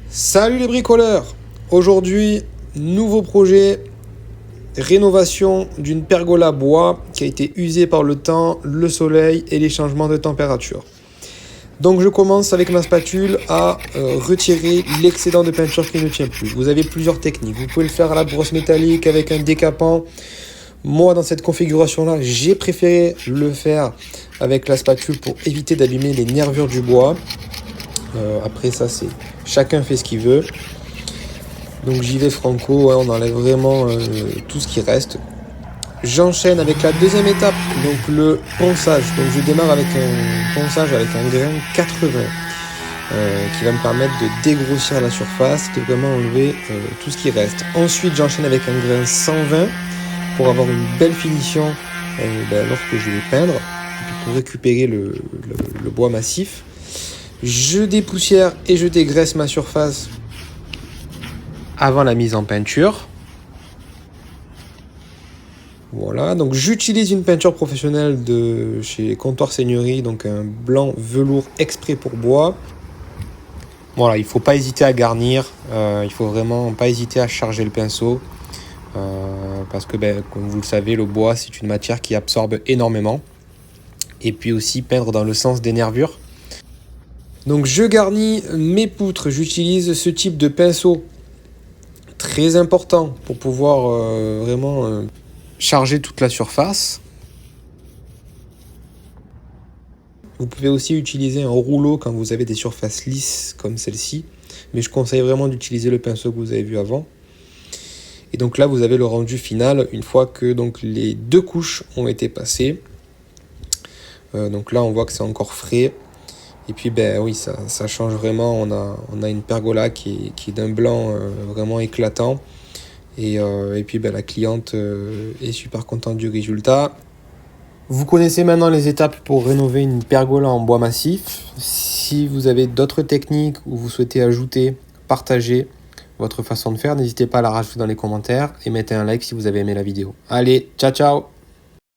Salut les bricoleurs! Aujourd'hui, nouveau projet, rénovation d'une pergola bois qui a été usée par le temps, le soleil et les changements de température. Donc je commence avec ma spatule à retirer l'excédent de peinture qui ne tient plus. Vous avez plusieurs techniques. Vous pouvez le faire à la brosse métallique avec un décapant. Moi, dans cette configuration-là, j'ai préféré le faire avec la spatule pour éviter d'abîmer les nervures du bois. Après ça, c'est chacun fait ce qu'il veut. Donc j'y vais franco, on enlève vraiment tout ce qui reste. J'enchaîne avec la deuxième étape, donc le ponçage. Donc je démarre avec un ponçage avec un grain 80 qui va me permettre de dégrossir la surface, de vraiment enlever tout ce qui reste. Ensuite j'enchaîne avec un grain 120 pour avoir une belle finition lorsque je vais peindre, et puis pour récupérer le bois massif. Je dépoussière et je dégraisse ma surface avant la mise en peinture. Voilà, donc j'utilise une peinture professionnelle de chez Comptoir Seigneurie, donc un blanc velours exprès pour bois. Voilà, il ne faut pas hésiter à garnir, il ne faut vraiment pas hésiter à charger le pinceau, parce que comme vous le savez, le bois c'est une matière qui absorbe énormément. Et puis aussi peindre dans le sens des nervures. Donc je garnis mes poutres, j'utilise ce type de pinceau très important pour pouvoir vraiment charger toute la surface. Vous pouvez aussi utiliser un rouleau quand vous avez des surfaces lisses comme celle-ci, mais je conseille vraiment d'utiliser le pinceau que vous avez vu avant. Et donc là vous avez le rendu final une fois que donc les deux couches ont été passées. Donc là on voit que c'est encore frais. Et puis oui, ça change vraiment. On a une pergola qui est d'un blanc vraiment éclatant. Et puis la cliente est super contente du résultat. Vous connaissez maintenant les étapes pour rénover une pergola en bois massif. Si vous avez d'autres techniques ou vous souhaitez ajouter, partager votre façon de faire, n'hésitez pas à la rajouter dans les commentaires et mettez un like si vous avez aimé la vidéo. Allez, ciao ciao!